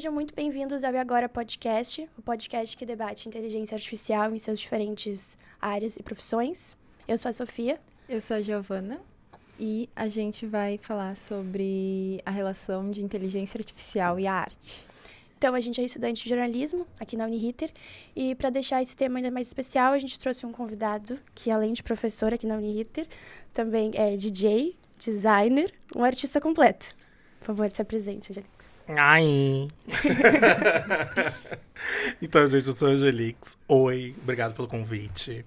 sejam muito bem-vindos ao E Agora Podcast, o podcast que debate inteligência artificial em seus diferentes áreas e profissões. Eu sou a Sofia. Eu sou a Giovana e a gente vai falar sobre a relação de inteligência artificial e a arte. Então, a gente é estudante de jornalismo aqui na Uniriter e para deixar esse tema ainda mais especial, a gente trouxe um convidado que, além de professor aqui na Uniriter, também é DJ, designer, um artista completo. Por favor, se apresente, Angelix. Ai! Então, gente, eu sou a Angelix. Oi, obrigado pelo convite.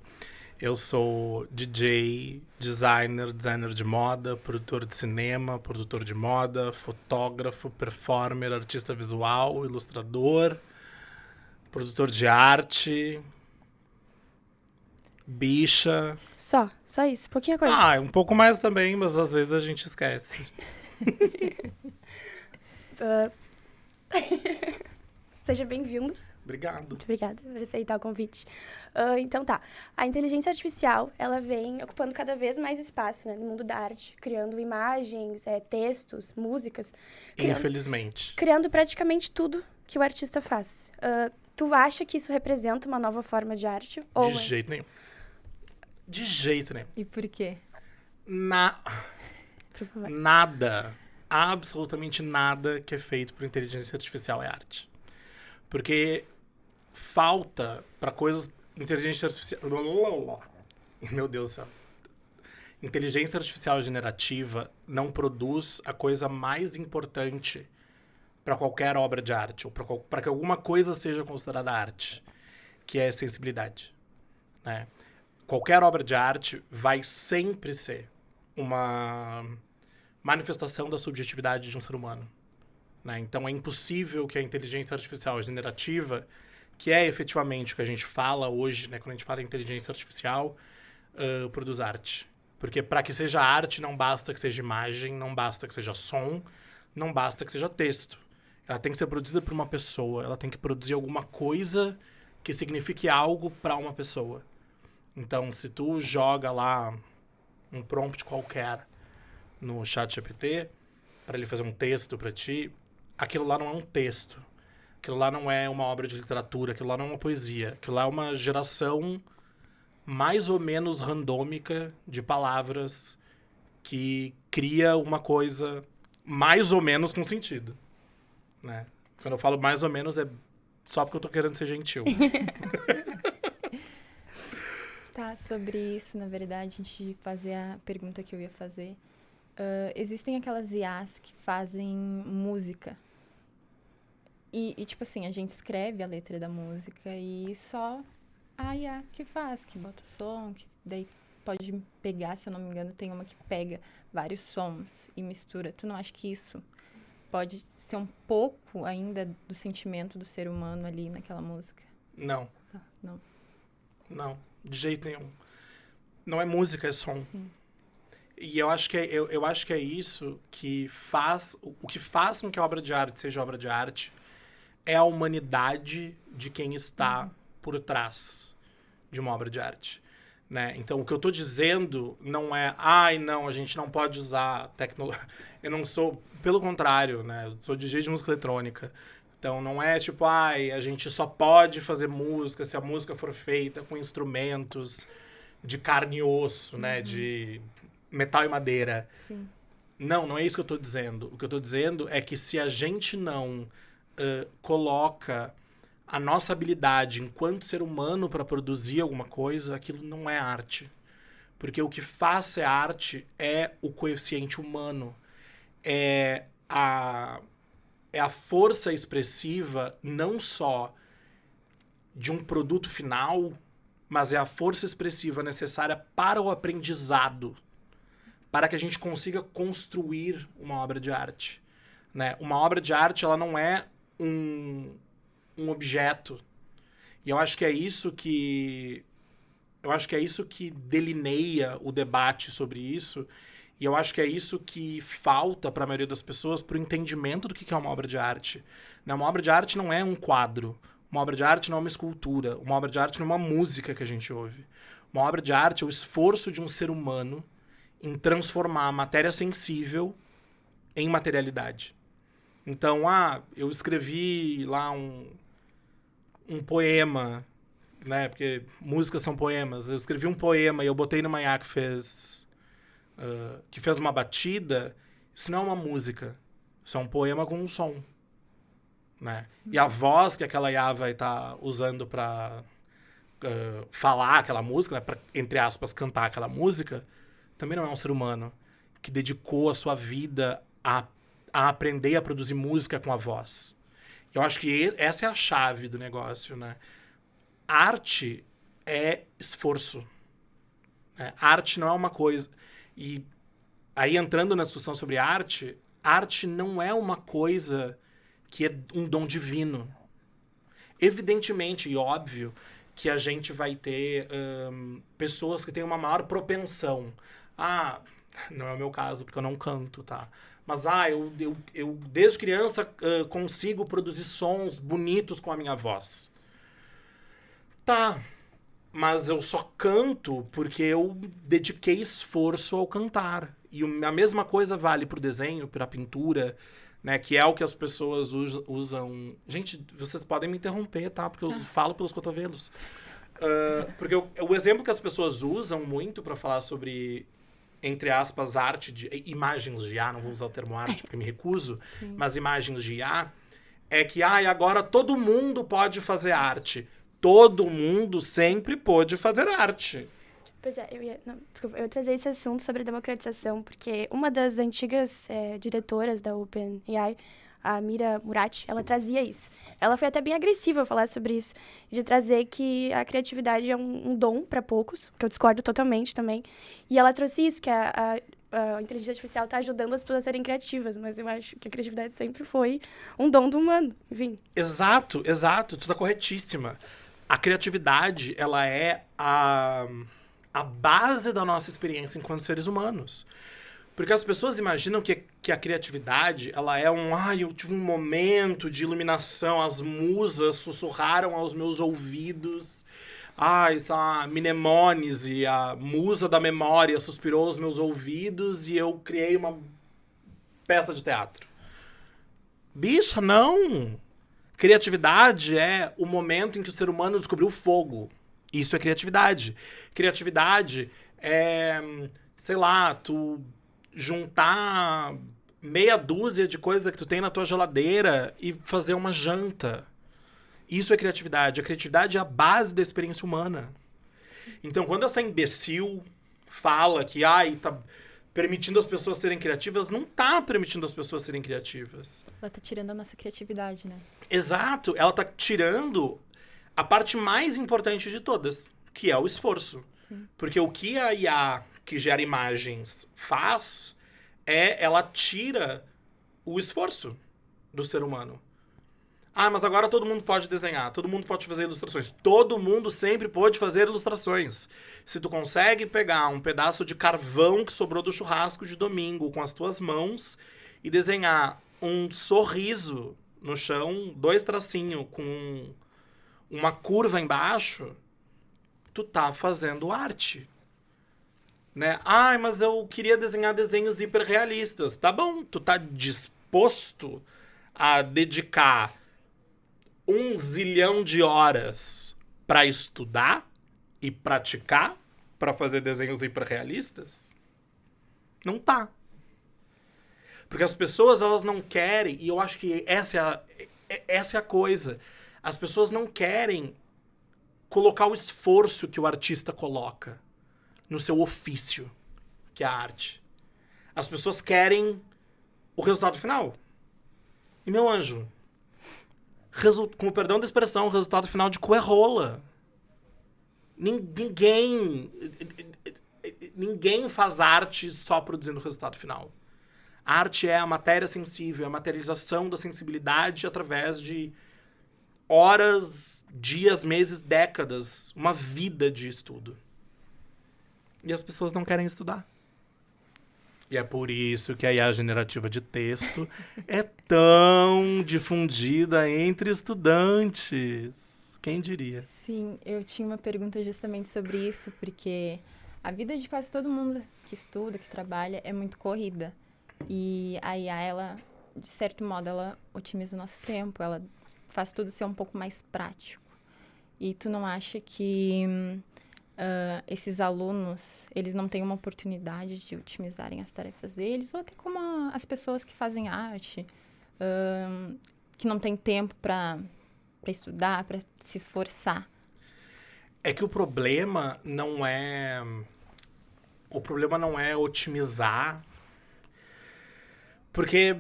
Eu sou DJ, designer de moda, produtor de cinema, produtor de moda, fotógrafo, performer, artista visual, ilustrador, produtor de arte, bicha. Só isso, pouquinha coisa. Ah, um pouco mais também, mas às vezes a gente esquece. Seja bem-vindo. Obrigado. Muito obrigada por aceitar o convite. Então tá, a inteligência artificial, ela vem ocupando cada vez mais espaço, né, no mundo da arte, criando imagens, textos, músicas. Infelizmente. Criando praticamente tudo que o artista faz. Tu acha que isso representa uma nova forma de arte? De jeito nenhum. De jeito nenhum. E por quê? Por favor. Nada, absolutamente nada que é feito por inteligência artificial é arte. Porque falta para coisas... Inteligência artificial... Meu Deus do céu. Inteligência artificial generativa não produz a coisa mais importante para qualquer obra de arte, ou para que alguma coisa seja considerada arte, que é sensibilidade, né? Qualquer obra de arte vai sempre ser uma manifestação da subjetividade de um ser humano, né? Então é impossível que a inteligência artificial generativa, que é efetivamente o que a gente fala hoje, né, quando a gente fala em inteligência artificial, produza arte. Porque para que seja arte não basta que seja imagem, não basta que seja som, não basta que seja texto. Ela tem que ser produzida por uma pessoa, ela tem que produzir alguma coisa que signifique algo para uma pessoa. Então, se tu joga lá um prompt qualquer no ChatGPT para ele fazer um texto para ti, aquilo lá não é um texto. Aquilo lá não é uma obra de literatura, aquilo lá não é uma poesia. Aquilo lá é uma geração mais ou menos randômica de palavras que cria uma coisa mais ou menos com sentido, né? Quando eu falo mais ou menos é só porque eu tô querendo ser gentil. Tá, sobre isso, na verdade, antes de fazer a pergunta que eu ia fazer, existem aquelas IAs que fazem música. E, tipo assim, a gente escreve a letra da música e só a IA que faz, que bota o som, que daí pode pegar, se eu não me engano, tem uma que pega vários sons e mistura. Tu não acha que isso pode ser um pouco ainda do sentimento do ser humano ali naquela música? Não. Não. Não, de jeito nenhum. Não é música, é som. Sim. E eu acho que é isso que faz... O que faz com que a obra de arte seja obra de arte é a humanidade de quem está por trás de uma obra de arte, né? Então, o que eu estou dizendo não é... não, a gente não pode usar tecnologia... Eu não sou... Pelo contrário, né? Eu sou DJ de música eletrônica. Então, não é tipo... a gente só pode fazer música se a música for feita com instrumentos de carne e osso, né? De metal e madeira. Sim. Não é isso que eu estou dizendo. O que eu estou dizendo é que se a gente não coloca a nossa habilidade enquanto ser humano para produzir alguma coisa, aquilo não é arte. Porque o que faz ser arte é o coeficiente humano. É a força expressiva não só de um produto final, mas é a força expressiva necessária para o aprendizado, para que a gente consiga construir uma obra de arte, né? Uma obra de arte, ela não é um objeto. E eu acho que é isso que delineia o debate sobre isso. E eu acho que é isso que falta para a maioria das pessoas para o entendimento do que é uma obra de arte. Uma obra de arte não é um quadro. Uma obra de arte não é uma escultura. Uma obra de arte não é uma música que a gente ouve. Uma obra de arte é o esforço de um ser humano em transformar a matéria sensível em materialidade. Então, eu escrevi lá um poema, né? Porque músicas são poemas. Eu escrevi um poema e eu botei numa IA que fez uma batida. Isso não é uma música. Isso é um poema com um som, né? E a voz que aquela IA vai estar usando para falar aquela música, né? Para, entre aspas, cantar aquela música, também não é um ser humano que dedicou a sua vida a aprender a produzir música com a voz. Eu acho que essa é a chave do negócio, né? Arte é esforço. Né? Arte não é uma coisa... E aí, entrando na discussão sobre arte não é uma coisa que é um dom divino. Evidentemente e óbvio que a gente vai ter pessoas que têm uma maior propensão. Não é o meu caso, porque eu não canto, tá? Mas, eu desde criança consigo produzir sons bonitos com a minha voz. Tá, mas eu só canto porque eu dediquei esforço ao cantar. E a mesma coisa vale pro desenho, pra pintura, né? Que é o que as pessoas usam... Gente, vocês podem me interromper, tá? Porque eu falo pelos cotovelos. Porque o exemplo que as pessoas usam muito pra falar sobre, entre aspas, arte de... Imagens de IA, não vou usar o termo arte porque me recuso, mas imagens de IA, é que, agora todo mundo pode fazer arte. Todo mundo sempre pôde fazer arte. Pois é, eu ia trazer esse assunto sobre democratização, porque uma das antigas diretoras da OpenAI, a Mira Murati, ela trazia isso. Ela foi até bem agressiva ao falar sobre isso, de trazer que a criatividade é um dom para poucos, que eu discordo totalmente também. E ela trouxe isso, que a inteligência artificial está ajudando as pessoas a serem criativas, mas eu acho que a criatividade sempre foi um dom do humano, enfim. Exato, tu tá corretíssima. A criatividade, ela é a base da nossa experiência enquanto seres humanos. Porque as pessoas imaginam que a criatividade, ela é eu tive um momento de iluminação, as musas sussurraram aos meus ouvidos. Mnemônise, a musa da memória, suspirou aos meus ouvidos e eu criei uma peça de teatro. Bicha, não! Criatividade é o momento em que o ser humano descobriu o fogo. Isso é criatividade. Criatividade é, sei lá, tu juntar meia dúzia de coisas que tu tem na tua geladeira e fazer uma janta. Isso é criatividade. A criatividade é a base da experiência humana. Então, quando essa imbecil fala que tá permitindo as pessoas serem criativas, não tá permitindo as pessoas serem criativas. Ela tá tirando a nossa criatividade, né? Exato. Ela tá tirando a parte mais importante de todas, que é o esforço. Sim. Porque o que a IA que gera imagens faz ela tira o esforço do ser humano. Mas agora todo mundo pode desenhar, todo mundo pode fazer ilustrações. Todo mundo sempre pode fazer ilustrações. Se tu consegue pegar um pedaço de carvão que sobrou do churrasco de domingo com as tuas mãos e desenhar um sorriso no chão, 2 tracinhos com uma curva embaixo, tu tá fazendo arte. Né? Mas eu queria desenhar desenhos hiperrealistas. Tá bom, tu tá disposto a dedicar 1 zilhão de horas para estudar e praticar para fazer desenhos hiperrealistas? Não tá. Porque as pessoas, elas não querem, e eu acho que essa é a coisa. As pessoas não querem colocar o esforço que o artista coloca no seu ofício, que é a arte. As pessoas querem o resultado final. E, meu anjo, com o perdão da expressão, o resultado final de cu é rola. Ninguém faz arte só produzindo o resultado final. A arte é a matéria sensível, a materialização da sensibilidade através de horas, dias, meses, décadas, uma vida de estudo. E as pessoas não querem estudar. E é por isso que a IA generativa de texto é tão difundida entre estudantes. Quem diria? Sim, eu tinha uma pergunta justamente sobre isso, porque a vida de quase todo mundo que estuda, que trabalha, é muito corrida. E a IA, ela de certo modo, ela otimiza o nosso tempo, ela faz tudo ser um pouco mais prático. E tu não acha que esses alunos, eles não têm uma oportunidade de otimizarem as tarefas deles, ou até como as pessoas que fazem arte, que não têm tempo para estudar, para se esforçar? É que o problema não é... O problema não é otimizar. Porque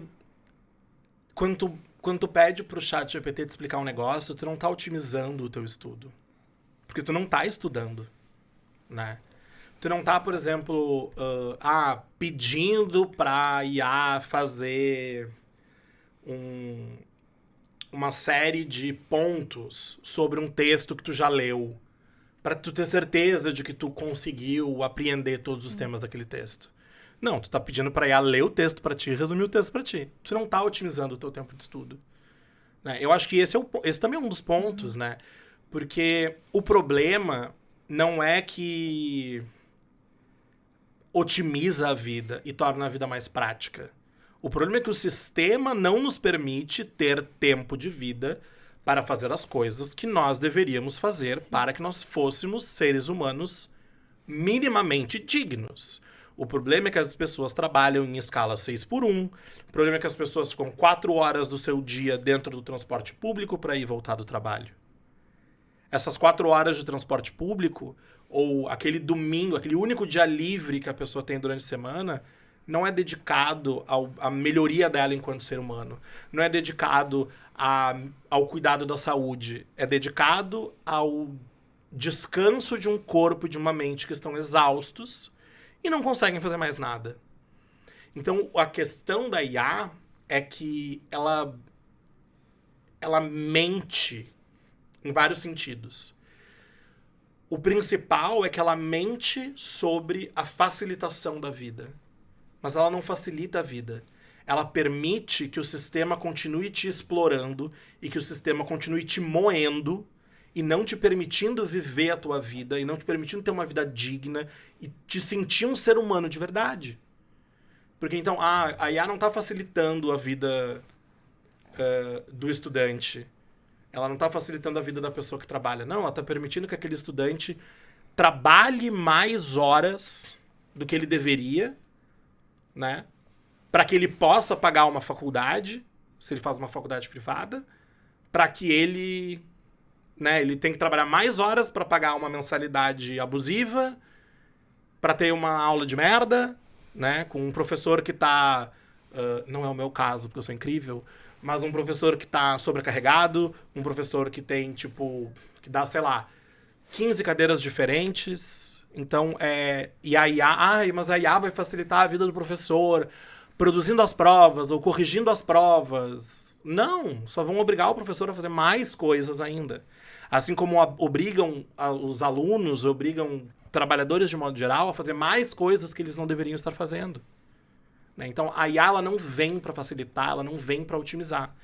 quando tu pede pro chat GPT te explicar um negócio, tu não tá otimizando o teu estudo. Porque tu não tá estudando, né? Tu não tá, por exemplo, pedindo pra IA fazer uma série de pontos sobre um texto que tu já leu, pra tu ter certeza de que tu conseguiu apreender todos os temas daquele texto. Não, tu tá pedindo pra IA ler o texto pra ti e resumir o texto pra ti. Tu não tá otimizando o teu tempo de estudo. Né? Eu acho que esse também é um dos pontos, né? Porque o problema não é que otimiza a vida e torna a vida mais prática. O problema é que o sistema não nos permite ter tempo de vida para fazer as coisas que nós deveríamos fazer para que nós fôssemos seres humanos minimamente dignos. O problema é que as pessoas trabalham em escala 6x1. O problema é que as pessoas ficam 4 horas do seu dia dentro do transporte público para ir e voltar do trabalho. Essas 4 horas de transporte público, ou aquele domingo, aquele único dia livre que a pessoa tem durante a semana, não é dedicado à melhoria dela enquanto ser humano. Não é dedicado ao cuidado da saúde. É dedicado ao descanso de um corpo e de uma mente que estão exaustos e não conseguem fazer mais nada. Então, a questão da IA é que ela mente em vários sentidos. O principal é que ela mente sobre a facilitação da vida. Mas ela não facilita a vida. Ela permite que o sistema continue te explorando e que o sistema continue te moendo e não te permitindo viver a tua vida e não te permitindo ter uma vida digna e te sentir um ser humano de verdade. Porque então, a IA não está facilitando a vida do estudante. Ela não está facilitando a vida da pessoa que trabalha. Não, ela está permitindo que aquele estudante trabalhe mais horas do que ele deveria, né? Para que ele possa pagar uma faculdade, se ele faz uma faculdade privada, para que ele, né, ele tem que trabalhar mais horas para pagar uma mensalidade abusiva, para ter uma aula de merda, né, com um professor que tá... não é o meu caso, porque eu sou incrível, mas um professor que tá sobrecarregado, um professor que tem, tipo, que dá, sei lá, 15 cadeiras diferentes. Então, e a IA, mas a IA vai facilitar a vida do professor, produzindo as provas ou corrigindo as provas. Não, só vão obrigar o professor a fazer mais coisas ainda. Assim como obrigam os alunos, obrigam trabalhadores de modo geral a fazer mais coisas que eles não deveriam estar fazendo. Né? Então, a IA ela não vem para facilitar, ela não vem para otimizar.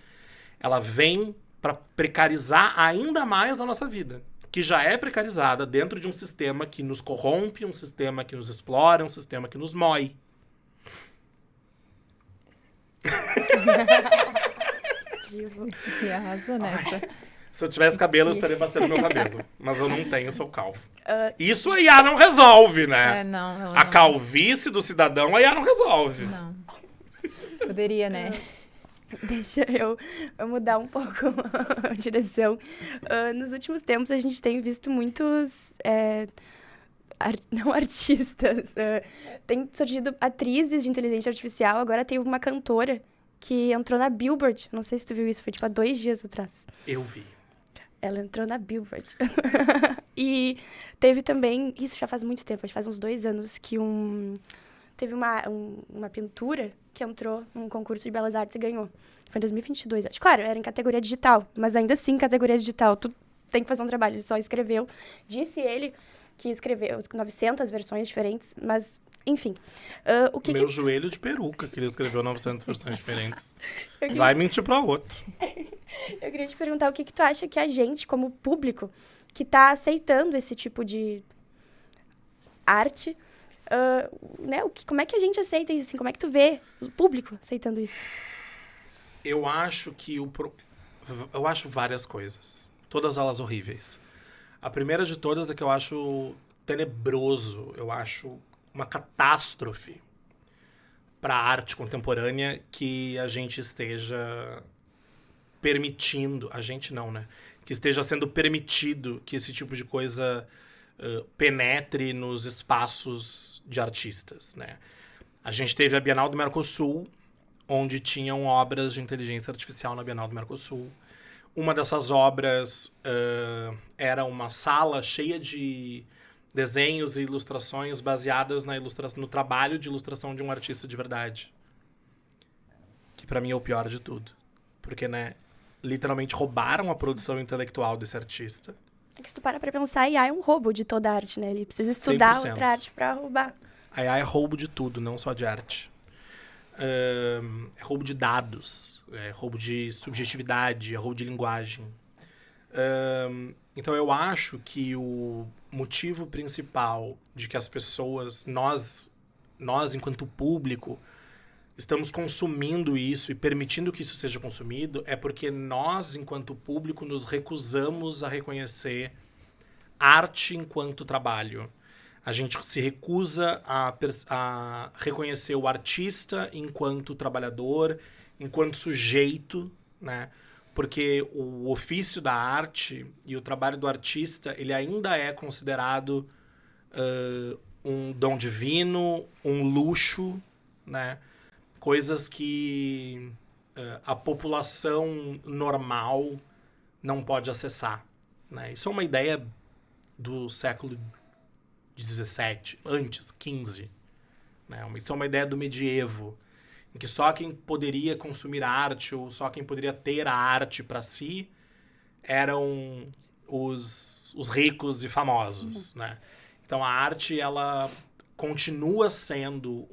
Ela vem para precarizar ainda mais a nossa vida, que já é precarizada dentro de um sistema que nos corrompe, um sistema que nos explora, um sistema que nos mói. Divo. E arrasou nessa. Se eu tivesse cabelo, eu estaria batendo meu cabelo. Mas eu não tenho, eu sou calvo. Isso a IA não resolve, né? Não. A calvície do cidadão, a IA não resolve. Não. Poderia, né? Deixa eu mudar um pouco a direção. Nos últimos tempos, a gente tem visto muitos... não artistas. Tem surgido atrizes de inteligência artificial. Agora teve uma cantora que entrou na Billboard. Não sei se tu viu isso, foi tipo há 2 dias atrás. Eu vi. Ela entrou na Billboard. E teve também... Isso já faz muito tempo, acho que faz uns 2 anos, que teve uma pintura que entrou num concurso de Belas Artes e ganhou. Foi em 2022, acho. Claro, era em categoria digital, mas ainda assim, categoria digital, tu tem que fazer um trabalho. Ele só escreveu. Disse ele que escreveu 900 versões diferentes, mas... Enfim, Meu joelho de peruca, que ele escreveu 900 versões diferentes. Vai mentir pra outro. Eu queria te perguntar o que tu acha que a gente, como público, que tá aceitando esse tipo de arte, né? Como é que a gente aceita isso? Assim, como é que tu vê o público aceitando isso? Eu acho que eu acho várias coisas. Todas elas horríveis. A primeira de todas é que eu acho tenebroso. Eu acho uma catástrofe para a arte contemporânea que a gente esteja permitindo... A gente não, né? Que esteja sendo permitido que esse tipo de coisa penetre nos espaços de artistas, né? A gente teve a Bienal do Mercosul, onde tinham obras de inteligência artificial na Bienal do Mercosul. Uma dessas obras era uma sala cheia de desenhos e ilustrações baseadas no trabalho de ilustração de um artista de verdade. Que pra mim é o pior de tudo. Porque, né, literalmente roubaram a produção intelectual desse artista. É que se tu para pra pensar, a IA é um roubo de toda a arte, né? Ele precisa estudar 100%. outra arte pra roubar. A IA é roubo de tudo, não só de arte. É roubo de dados, é roubo de subjetividade, é roubo de linguagem. Então eu acho que o motivo principal de que as pessoas, nós enquanto público, estamos consumindo isso e permitindo que isso seja consumido é porque nós, enquanto público, nos recusamos a reconhecer arte enquanto trabalho. A gente se recusa a reconhecer o artista enquanto trabalhador, enquanto sujeito, né? Porque o ofício da arte e o trabalho do artista, ele ainda é considerado um dom divino, um luxo, né? Coisas que a população normal não pode acessar, né? Isso é uma ideia do século 17, antes, 15. Né? Isso é uma ideia do medievo, em que só quem poderia consumir arte ou só quem poderia ter a arte para si eram os ricos e famosos. Né? Então a arte, ela continua sendo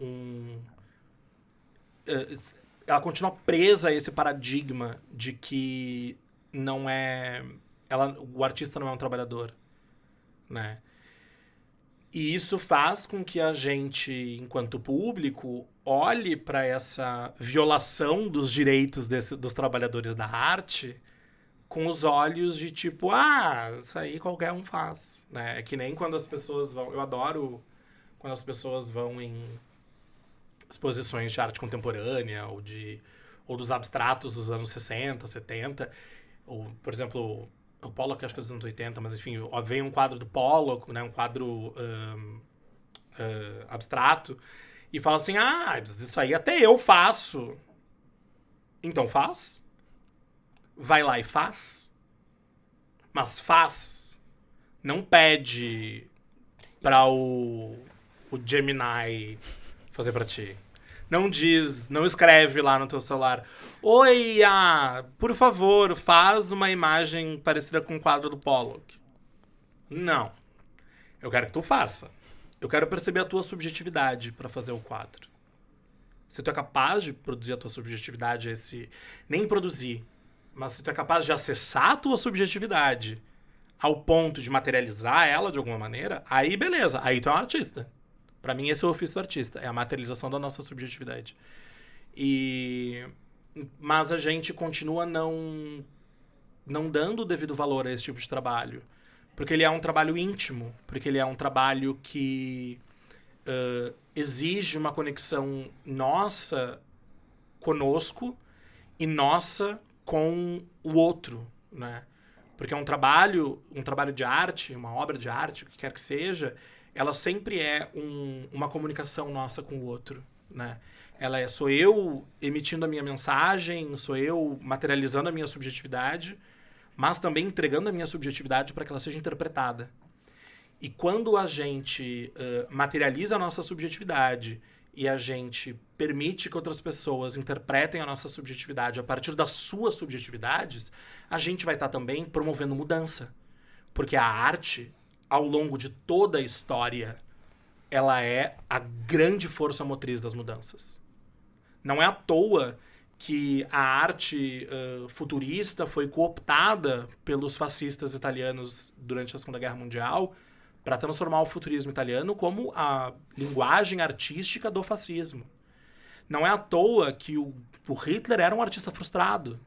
ela continua presa a esse paradigma de que não é... o artista não é um trabalhador. Né? E isso faz com que a gente, enquanto público, olhe para essa violação dos direitos dos trabalhadores da arte com os olhos de tipo, isso aí qualquer um faz. Né? É que nem quando as pessoas vão... Eu adoro quando as pessoas vão em exposições de arte contemporânea ou dos abstratos dos anos 60, 70. Ou, por exemplo... O Pollock acho que é dos anos 80, mas enfim, vem um quadro do Pollock, né, um quadro abstrato, e fala assim, isso aí até eu faço. Então faz. Vai lá e faz. Mas faz. Não pede pra o Gemini fazer pra ti. Não escreve lá no teu celular. Oi, por favor, faz uma imagem parecida com o quadro do Pollock. Não. Eu quero que tu faça. Eu quero perceber a tua subjetividade para fazer o quadro. Se tu é capaz de produzir a tua subjetividade, nem produzir, mas se tu é capaz de acessar a tua subjetividade ao ponto de materializar ela de alguma maneira, aí beleza, aí tu é um artista. Pra mim, esse é o ofício do artista. É a materialização da nossa subjetividade. Mas a gente continua não dando o devido valor a esse tipo de trabalho. Porque ele é um trabalho íntimo. Porque ele é um trabalho que exige uma conexão nossa conosco e nossa com o outro, né? Porque é um trabalho de arte, uma obra de arte, o que quer que seja... ela sempre é uma comunicação nossa com o outro, né? Sou eu emitindo a minha mensagem, sou eu materializando a minha subjetividade, mas também entregando a minha subjetividade para que ela seja interpretada. E quando a gente materializa a nossa subjetividade e a gente permite que outras pessoas interpretem a nossa subjetividade a partir das suas subjetividades, a gente vai estar também promovendo mudança. Porque a arte... ao longo de toda a história, ela é a grande força motriz das mudanças. Não é à toa que a arte futurista foi cooptada pelos fascistas italianos durante a Segunda Guerra Mundial para transformar o futurismo italiano como a linguagem artística do fascismo. Não é à toa que o Hitler era um artista frustrado,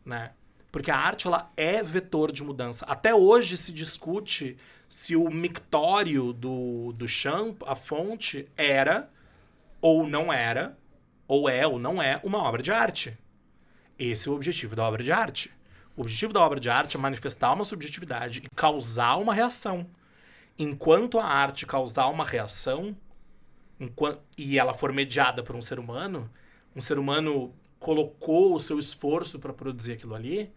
né? Porque a arte, ela é vetor de mudança. Até hoje se discute se o mictório do Champ, a fonte, era ou não era, ou é ou não é, uma obra de arte. Esse é o objetivo da obra de arte. O objetivo da obra de arte é manifestar uma subjetividade e causar uma reação. Enquanto a arte causar uma reação, e ela for mediada por um ser humano colocou o seu esforço para produzir aquilo ali,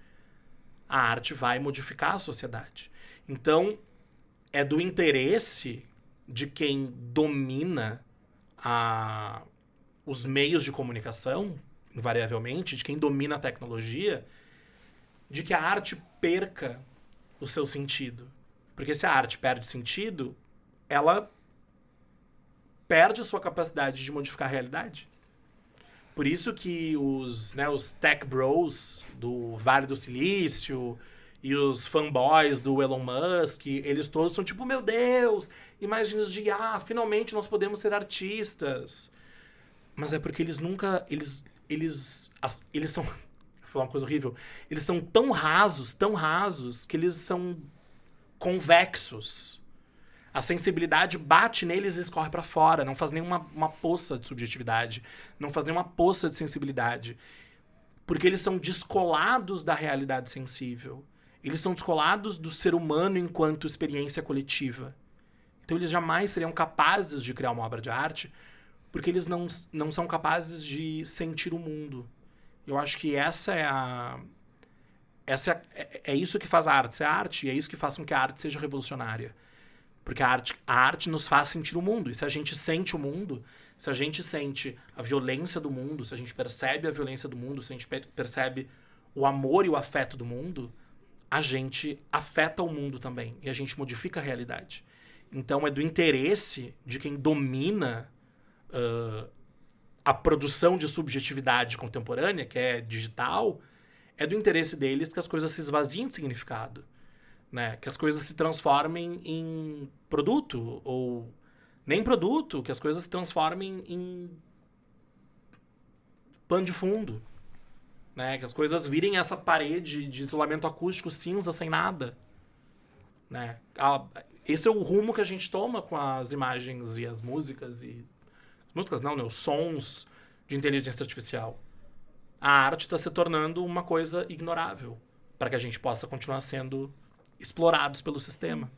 a arte vai modificar a sociedade. Então, é do interesse de quem domina os meios de comunicação, invariavelmente, de quem domina a tecnologia, de que a arte perca o seu sentido. Porque se a arte perde sentido, ela perde a sua capacidade de modificar a realidade. Por isso que os tech bros do Vale do Silício e os fanboys do Elon Musk, eles todos são tipo, meu Deus, imagens de finalmente nós podemos ser artistas. Mas é porque eles nunca... Eles são... Vou falar uma coisa horrível. Eles são tão rasos, que eles são convexos. A sensibilidade bate neles e escorre pra fora. Não faz nenhuma poça de subjetividade. Não faz nenhuma poça de sensibilidade. Porque eles são descolados da realidade sensível. Eles são descolados do ser humano enquanto experiência coletiva. Então eles jamais seriam capazes de criar uma obra de arte porque eles não são capazes de sentir o mundo. Eu acho que é isso que faz a arte ser arte, e é isso que faz com que a arte seja revolucionária. Porque a arte nos faz sentir o mundo. E se a gente sente o mundo, se a gente sente a violência do mundo, se a gente percebe a violência do mundo, se a gente percebe o amor e o afeto do mundo, a gente afeta o mundo também. E a gente modifica a realidade. Então é do interesse de quem domina a produção de subjetividade contemporânea, que é digital, é do interesse deles que as coisas se esvaziem de significado. Né? Que as coisas se transformem em produto, ou nem produto, que as coisas se transformem em pano de fundo. Né? Que as coisas virem essa parede de isolamento acústico cinza, sem nada. Né? Esse é o rumo que a gente toma com as imagens e as músicas e... Músicas não, né? Os sons de inteligência artificial. A arte está se tornando uma coisa ignorável para que a gente possa continuar sendo explorados pelo sistema.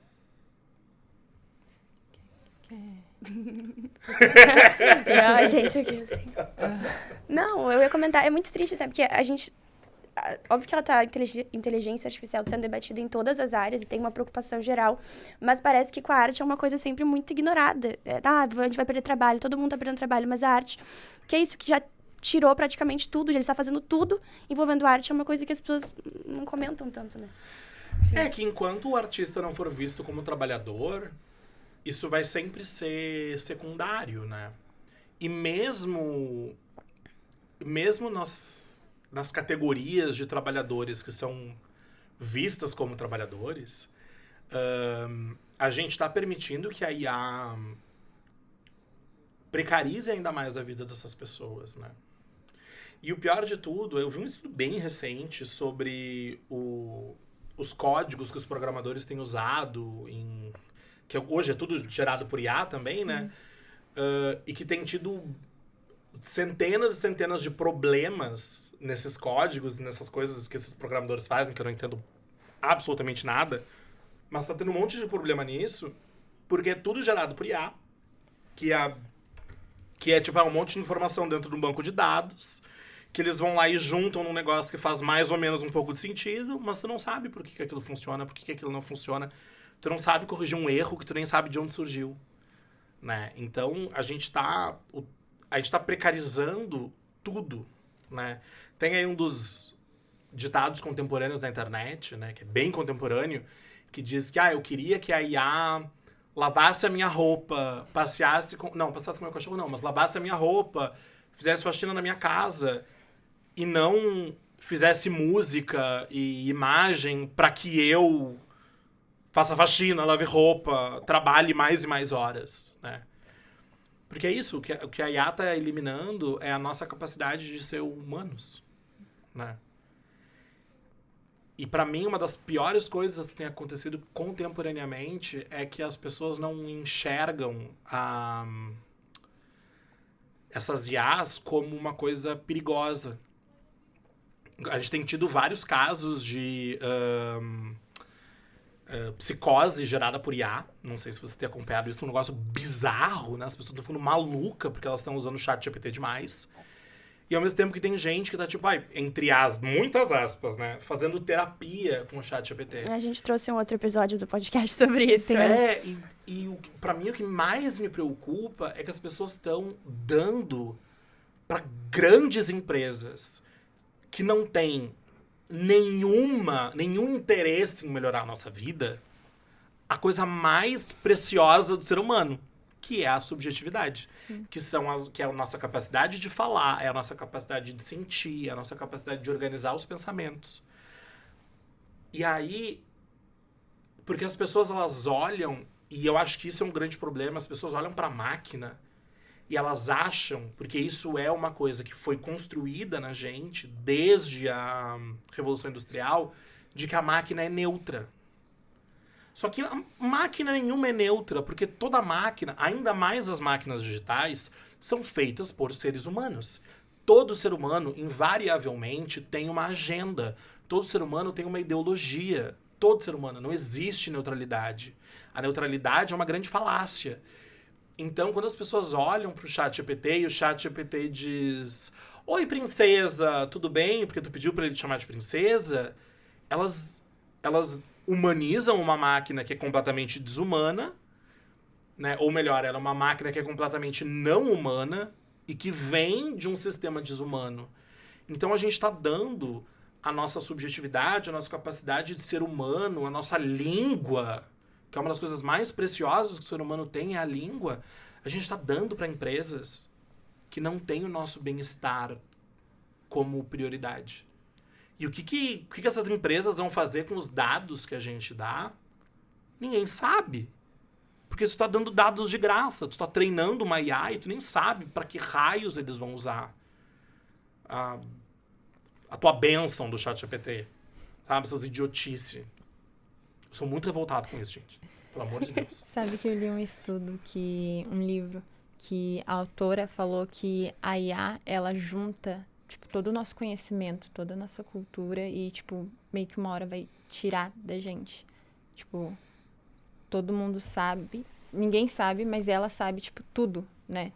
A gente aqui, assim. Não, eu ia comentar, é muito triste, sabe? Porque a gente... Óbvio que ela tá, inteligência artificial sendo debatida em todas as áreas e tem uma preocupação geral, mas parece que com a arte é uma coisa sempre muito ignorada. A gente vai perder trabalho, todo mundo tá perdendo trabalho, mas a arte, que é isso que já tirou praticamente tudo, ele está fazendo tudo envolvendo arte, é uma coisa que as pessoas não comentam tanto, né? Enfim. É que enquanto o artista não for visto como trabalhador, isso vai sempre ser secundário, né? E mesmo nas categorias de trabalhadores que são vistas como trabalhadores, a gente está permitindo que a IA precarize ainda mais a vida dessas pessoas, né? E o pior de tudo, eu vi um estudo bem recente sobre os códigos que os programadores têm usado, que hoje é tudo gerado por IA também, né? E que tem tido centenas e centenas de problemas nesses códigos, nessas coisas que esses programadores fazem, que eu não entendo absolutamente nada, mas tá tendo um monte de problema nisso, porque é tudo gerado por IA, que é tipo um monte de informação dentro de um banco de dados, que eles vão lá e juntam num negócio que faz mais ou menos um pouco de sentido, mas tu não sabe por que aquilo funciona, por que aquilo não funciona. Tu não sabe corrigir um erro que tu nem sabe de onde surgiu, né? Então, a gente tá precarizando tudo, né? Tem aí um dos ditados contemporâneos da internet, né, que é bem contemporâneo, que diz que eu queria que a IA lavasse a minha roupa, passasse com o meu cachorro não, mas lavasse a minha roupa, fizesse faxina na minha casa e não fizesse música e imagem para que eu faça faxina, lave roupa, trabalhe mais e mais horas, né? Porque é isso, o que a IA tá eliminando é a nossa capacidade de ser humanos, né? E pra mim, uma das piores coisas que tem acontecido contemporaneamente é que as pessoas não enxergam essas IAs como uma coisa perigosa. A gente tem tido vários casos de psicose gerada por IA. Não sei se você tem acompanhado isso, é um negócio bizarro, né? As pessoas estão ficando malucas porque elas estão usando o chat GPT demais. E ao mesmo tempo que tem gente que tá, tipo, entre muitas aspas, né? Fazendo terapia com o chat GPT. A gente trouxe um outro episódio do podcast sobre isso. Pra mim o que mais me preocupa é que as pessoas estão dando pra grandes empresas que não têm nenhum interesse em melhorar a nossa vida, a coisa mais preciosa do ser humano, que é a subjetividade. Que é a nossa capacidade de falar, é a nossa capacidade de sentir, é a nossa capacidade de organizar os pensamentos. E aí, porque as pessoas, elas olham, e eu acho que isso é um grande problema, as pessoas olham para a máquina e elas acham, porque isso é uma coisa que foi construída na gente desde a Revolução Industrial, de que a máquina é neutra. Só que a máquina nenhuma é neutra, porque toda máquina, ainda mais as máquinas digitais, são feitas por seres humanos. Todo ser humano, invariavelmente, tem uma agenda. Todo ser humano tem uma ideologia. Todo ser humano. Não existe neutralidade. A neutralidade é uma grande falácia. Então, quando as pessoas olham para o chat GPT e o chat GPT diz: "Oi, princesa, tudo bem?" Porque tu pediu para ele te chamar de princesa, elas humanizam uma máquina que é completamente desumana, né? Ou melhor, ela é uma máquina que é completamente não humana e que vem de um sistema desumano. Então a gente está dando a nossa subjetividade, a nossa capacidade de ser humano, a nossa língua, que é uma das coisas mais preciosas que o ser humano tem, é a língua. A gente está dando para empresas que não têm o nosso bem-estar como prioridade. E o que essas empresas vão fazer com os dados que a gente dá? Ninguém sabe. Porque tu está dando dados de graça. Tu está treinando uma IA e tu nem sabe para que raios eles vão usar a tua bênção do ChatGPT. Sabe? Essas idiotices. Eu sou muito revoltado com isso, gente. Pelo amor de Deus. Sabe que eu li um livro, que a autora falou que a IA, ela junta todo o nosso conhecimento, toda a nossa cultura e, meio que uma hora vai tirar da gente. Todo mundo sabe, ninguém sabe, mas ela sabe, tudo, né?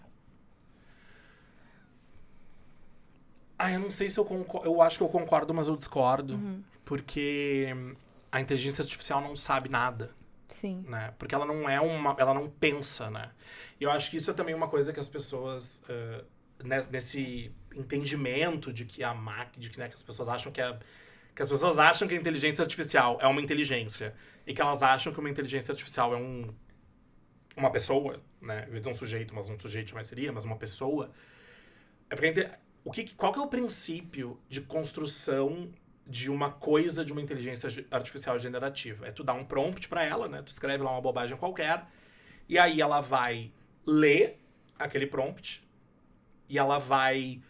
Eu não sei se eu concordo. Eu acho que eu concordo, mas eu discordo. Porque a inteligência artificial não sabe nada. Sim. Né? Porque ela não ela não pensa, né? E eu acho que isso é também uma coisa que as pessoas... nesse entendimento de que a máquina, de que, né, que as pessoas acham que as pessoas acham que a inteligência artificial é uma inteligência e que elas acham que uma inteligência artificial é uma pessoa, né? Eu ia dizer um sujeito, mas um sujeito jamais seria, mas uma pessoa. É porque qual que é o princípio de construção de uma coisa de uma inteligência artificial generativa? É tu dar um prompt para ela, né? Tu escreve lá uma bobagem qualquer e aí ela vai ler aquele prompt e ela vai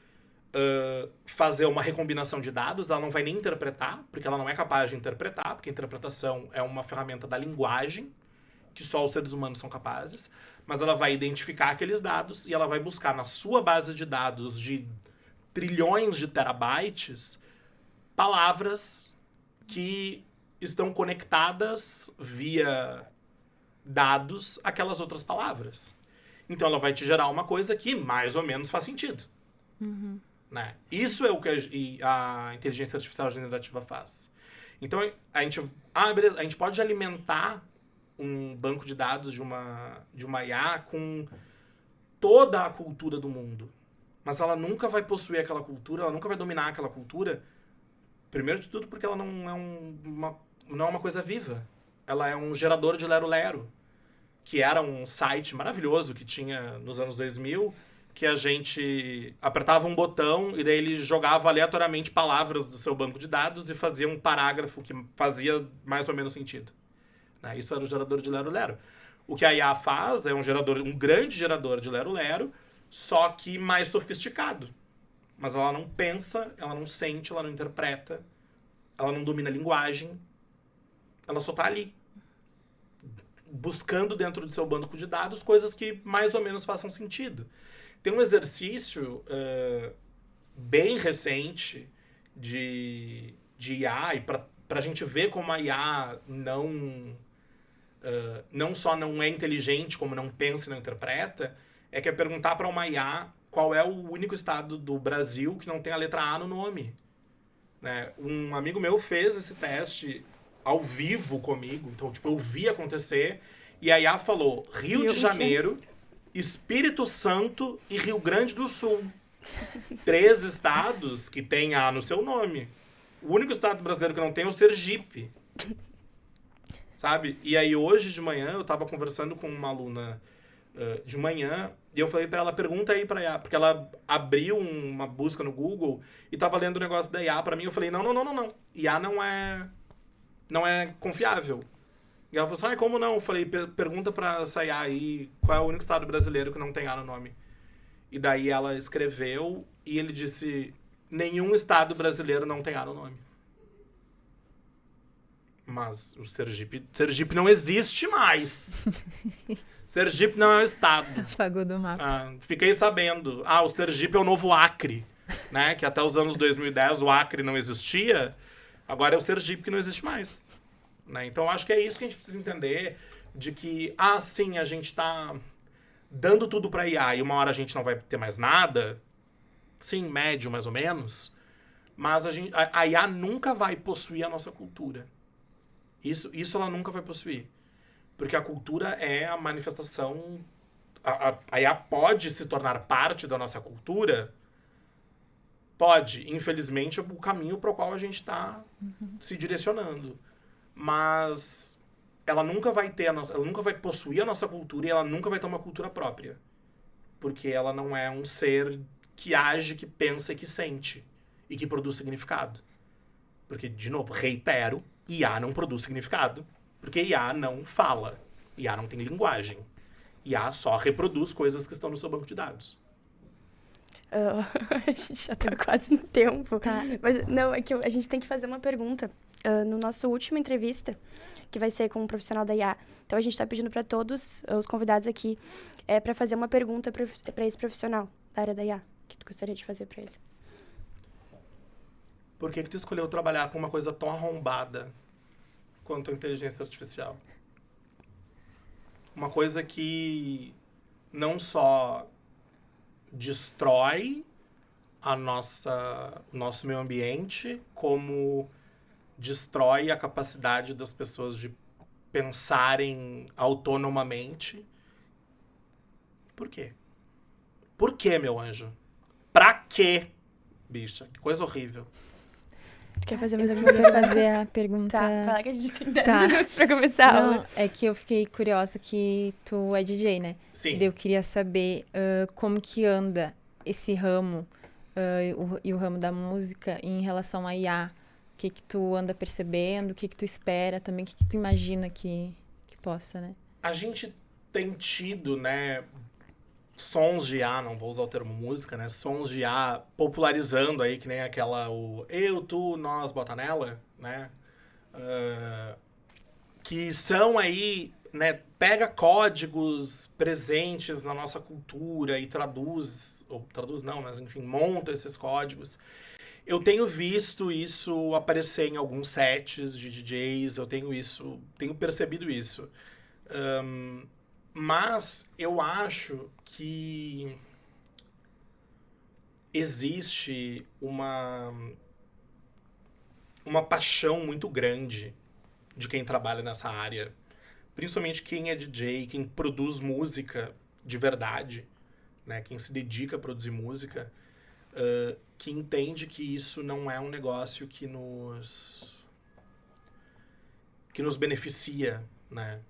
fazer uma recombinação de dados, ela não vai nem interpretar, porque ela não é capaz de interpretar, porque a interpretação é uma ferramenta da linguagem, que só os seres humanos são capazes, mas ela vai identificar aqueles dados e ela vai buscar na sua base de dados de trilhões de terabytes palavras que estão conectadas via dados àquelas outras palavras. Então ela vai te gerar uma coisa que mais ou menos faz sentido. Né? Isso é o que a inteligência artificial generativa faz. Então a gente pode alimentar um banco de dados de uma IA com toda a cultura do mundo. Mas ela nunca vai possuir aquela cultura, ela nunca vai dominar aquela cultura. Primeiro de tudo porque ela não é uma coisa viva. Ela é um gerador de lero-lero, que era um site maravilhoso que tinha nos anos 2000, que a gente apertava um botão e daí ele jogava aleatoriamente palavras do seu banco de dados e fazia um parágrafo que fazia mais ou menos sentido. Né? Isso era o gerador de lero-lero. O que a IA faz é um grande gerador de lero-lero, só que mais sofisticado. Mas ela não pensa, ela não sente, ela não interpreta, ela não domina a linguagem, ela só tá ali, buscando dentro do seu banco de dados coisas que mais ou menos façam sentido. Tem um exercício bem recente de IA, e pra gente ver como a IA não só não é inteligente, como não pensa e não interpreta, é que é perguntar para uma IA qual é o único estado do Brasil que não tem a letra A no nome. Né? Um amigo meu fez esse teste ao vivo comigo, então tipo, eu vi acontecer, e a IA falou Rio de Janeiro, Espírito Santo e Rio Grande do Sul. 3 estados que têm A no seu nome. O único estado brasileiro que não tem é o Sergipe. Sabe? E aí hoje de manhã eu tava conversando com uma aluna de manhã e eu falei pra ela, pergunta aí pra IA, porque ela abriu uma busca no Google e tava lendo o negócio da IA pra mim. Eu falei, não. IA não é confiável. E ela falou assim, como não? Eu falei, pergunta pra essa IA aí qual é o único estado brasileiro que não tem A no nome. E daí ela escreveu e ele disse, nenhum estado brasileiro não tem A no nome. Mas o Sergipe não existe mais. Sergipe não é um estado. Apagou do mapa. Fiquei sabendo. O Sergipe é o novo Acre, né? Que até os anos 2010 o Acre não existia. Agora é o Sergipe que não existe mais. Né? Então acho que é isso que a gente precisa entender, de que, sim, a gente tá dando tudo pra IA e uma hora a gente não vai ter mais nada. Sim, médio mais ou menos. Mas a IA nunca vai possuir a nossa cultura. Isso ela nunca vai possuir. Porque a cultura é a manifestação... A IA pode se tornar parte da nossa cultura? Pode. Infelizmente, é o caminho para o qual a gente está se direcionando. Mas ela nunca vai ela nunca vai possuir a nossa cultura e ela nunca vai ter uma cultura própria. Porque ela não é um ser que age, que pensa e que sente. E que produz significado. Porque, de novo, reitero, IA não produz significado, porque IA não fala. IA não tem linguagem. IA só reproduz coisas que estão no seu banco de dados. A gente já tá quase no tempo. Tá. Mas, não, é que a gente tem que fazer uma pergunta. No nosso último entrevista, que vai ser com um profissional da IA. Então, a gente tá pedindo para todos os convidados aqui para fazer uma pergunta para esse profissional da área da IA, que tu gostaria de fazer para ele. Por que tu escolheu trabalhar com uma coisa tão arrombada quanto a inteligência artificial? Uma coisa que não só destrói o nosso meio ambiente, como destrói a capacidade das pessoas de pensarem autonomamente. Por quê? Por quê, meu anjo? Pra quê, bicha? Que coisa horrível. Tu quer fazer mais Eu alguma queria pergunta? fazer a pergunta... Tá, fala que a gente tem 10 Tá. minutos pra começar a aula. Não, é que eu fiquei curiosa que tu é DJ, né? Sim. Daí eu queria saber como que anda esse ramo e o ramo da música em relação à IA. O que tu anda percebendo, o que tu espera também, o que tu imagina que possa, né? A gente tem tido, né, sons de IA, não vou usar o termo música, né, sons de IA popularizando aí, que nem aquela, o eu, tu, nós, bota nela, né, que são aí, né, pega códigos presentes na nossa cultura e traduz não, mas enfim, monta esses códigos. Eu tenho visto isso aparecer em alguns sets de DJs, eu tenho percebido isso. Mas eu acho que existe uma paixão muito grande de quem trabalha nessa área, principalmente quem é DJ, quem produz música de verdade, né? Quem se dedica a produzir música, que entende que isso não é um negócio que nos beneficia, né?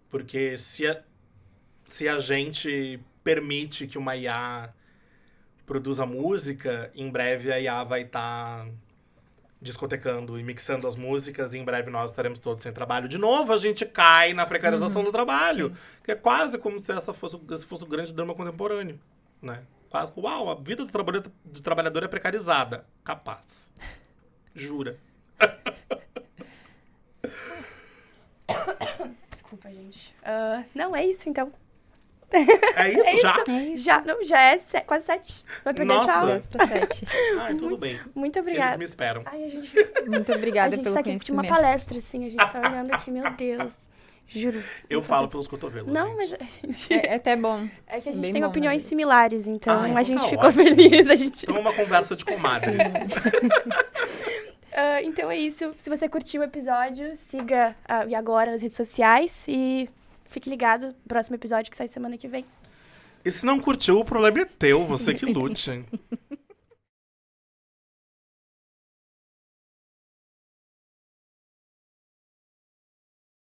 Porque se a gente permite que uma IA produza música, em breve a IA vai estar discotecando e mixando as músicas, e em breve nós estaremos todos sem trabalho. De novo, a gente cai na precarização do trabalho, que é quase como se esse fosse o grande drama contemporâneo, né? Quase, uau, a vida do trabalhador é precarizada. Capaz. Jura. Desculpa, gente. Não, é isso, então. É isso já? É isso. Já é quase 7. Vai perder Nossa. essa aula. 10 para 7. Ai, tudo bem. Muito obrigada. Eles me esperam. Ai, a gente fica... Muito A obrigada gente pelo tá aqui de uma conhecimento. palestra, assim, a gente tá olhando aqui, meu Deus. Juro. Eu Não falo consigo. pelos cotovelos. Não, gente. mas a gente... É até bom. É que a gente Bem tem bom, opiniões né? similares, então Ah, então a gente tá ficou ótimo. feliz. A gente... Então, uma conversa de comadres. Então é isso. Se você curtiu o episódio, siga a E Agora nas redes sociais e fique ligado no próximo episódio que sai semana que vem. E se não curtiu, o problema é teu, você que lute.